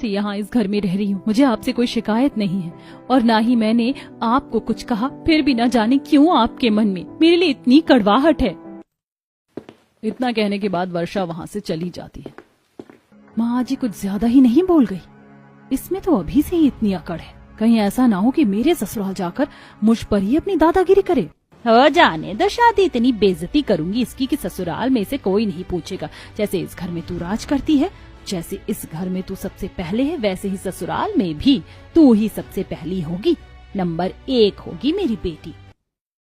से यहाँ इस घर में रह रही हूँ, मुझे आपसे कोई शिकायत नहीं है और ना ही मैंने आपको कुछ कहा, फिर भी न जाने क्यों आपके मन में मेरे लिए इतनी कड़वाहट है। इतना कहने के बाद वर्षा वहाँ से चली जाती है। माँ आज कुछ ज्यादा ही नहीं बोल गई, इसमें तो अभी से ही इतनी अकड़ है, कहीं ऐसा ना हो कि मेरे ससुराल जाकर मुझ पर ही अपनी दादागिरी करे। हो जाने दो शादी, इतनी बेइज्जती करूंगी इसकी कि ससुराल में से कोई नहीं पूछेगा। जैसे इस घर में तू राज करती है, जैसे इस घर में तू सबसे पहले है, वैसे ही ससुराल में भी तू ही सबसे पहली होगी, नंबर 1 होगी मेरी बेटी।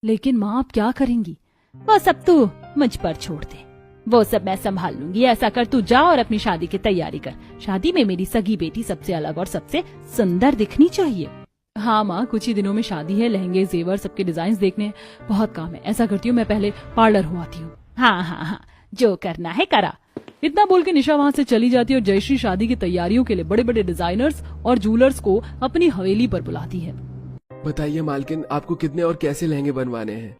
लेकिन माँ आप क्या करेंगी? वो सब तू मुझ पर छोड़ दे, वो सब मैं संभाल लूंगी। ऐसा कर, तू जा और अपनी शादी की तैयारी कर। शादी में मेरी सगी बेटी सबसे अलग और सबसे सुंदर दिखनी चाहिए। हाँ माँ, कुछ ही दिनों में शादी है, लहंगे जेवर सबके डिजाइन देखने हैं, बहुत काम है। ऐसा करती हूँ, मैं पहले पार्लर हो आती हूँ। हाँ हाँ हाँ, जो करना है करा। इतना बोल के निशा वहाँ से चली जाती है और जयश्री शादी की तैयारियों के लिए बड़े बड़े डिजाइनर्स और जूलर्स को अपनी हवेली पर बुलाती है। बताइए मालकिन, आपको कितने और कैसे लहंगे बनवाने हैं?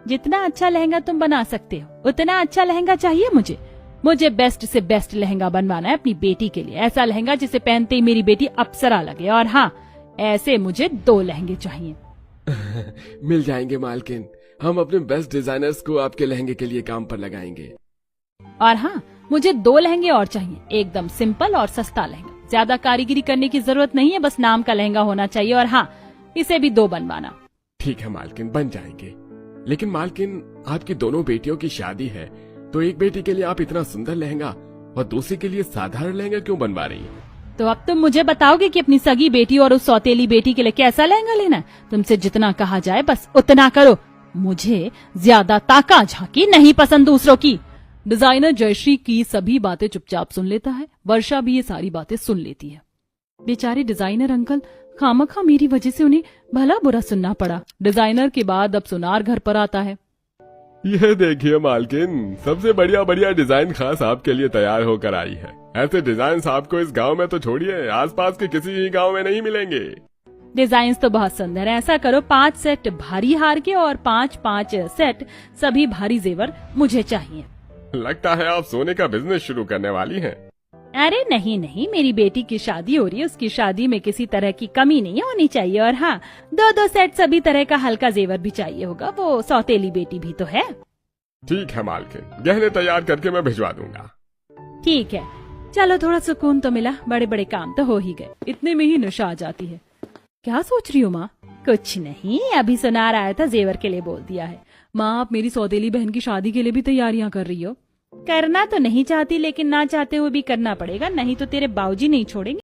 जितना अच्छा लहंगा तुम बना सकते हो उतना अच्छा लहंगा चाहिए मुझे। मुझे बेस्ट से बेस्ट लहंगा बनवाना है अपनी बेटी के लिए, ऐसा लहंगा जिसे पहनते ही मेरी बेटी अप्सरा लगे। और हाँ, ऐसे मुझे 2 लहंगे चाहिए। मिल जाएंगे मालकिन, हम अपने बेस्ट डिजाइनर्स को आपके लहंगे के लिए काम पर लगाएंगे। और हाँ, मुझे 2 लहंगे और चाहिए, एकदम सिंपल और सस्ता लहंगा, ज्यादा कारीगरी करने की जरूरत नहीं है, बस नाम का लहंगा होना चाहिए। और हाँ, इसे भी 2 बनवाना। ठीक है मालकिन, बन जाएंगे। लेकिन मालकिन, आपकी दोनों बेटियों की शादी है, तो एक बेटी के लिए आप इतना सुंदर लहंगा और दूसरी के लिए साधारण लहंगा क्यों बनवा रही है? तो अब तुम मुझे बताओगे कि अपनी सगी बेटी और उस सौतेली बेटी के लिए कैसा लहंगा लेना है? तुमसे जितना कहा जाए बस उतना करो, मुझे ज्यादा ताका झांकी नहीं पसंद दूसरों की। डिजाइनर जयश्री की सभी बातें चुपचाप सुन लेता है, वर्षा भी ये सारी बातें सुन लेती है। बेचारे डिजाइनर अंकल, खामखा मेरी वजह से उन्हें भला बुरा सुनना पड़ा। डिजाइनर के बाद अब सुनार घर पर आता है। यह देखिए मालकिन, सबसे बढ़िया बढ़िया डिजाइन खास आपके लिए तैयार होकर आई है। ऐसे डिजाइन आपको इस गांव में तो छोड़िए, आसपास के किसी ही गांव में नहीं मिलेंगे। डिजाइन तो बहुत सुंदर है। ऐसा करो, 5 सेट भारी हार के और 5 सेट सभी भारी जेवर मुझे चाहिए। लगता है आप सोने का बिजनेस शुरू करने वाली हैं। अरे नहीं नहीं, मेरी बेटी की शादी हो रही है, उसकी शादी में किसी तरह की कमी नहीं होनी चाहिए। और हाँ, 2 सेट सभी तरह का हल्का जेवर भी चाहिए होगा, वो सौतेली बेटी भी तो है। ठीक है मालकिन, गहने तैयार करके मैं भिजवा दूंगा। ठीक है, चलो थोड़ा सुकून तो मिला, बड़े बड़े काम तो हो ही गए। इतने में ही निशा आ जाती है। क्या सोच रही हो माँ? कुछ नहीं, अभी सुनार आया था, जेवर के लिए बोल दिया है। माँ, आप मेरी सौतेली बहन की शादी के लिए भी तैयारियां कर रही हो? करना तो नहीं चाहती, लेकिन ना चाहते हुए भी करना पड़ेगा, नहीं तो तेरे बाबूजी नहीं छोड़ेंगे।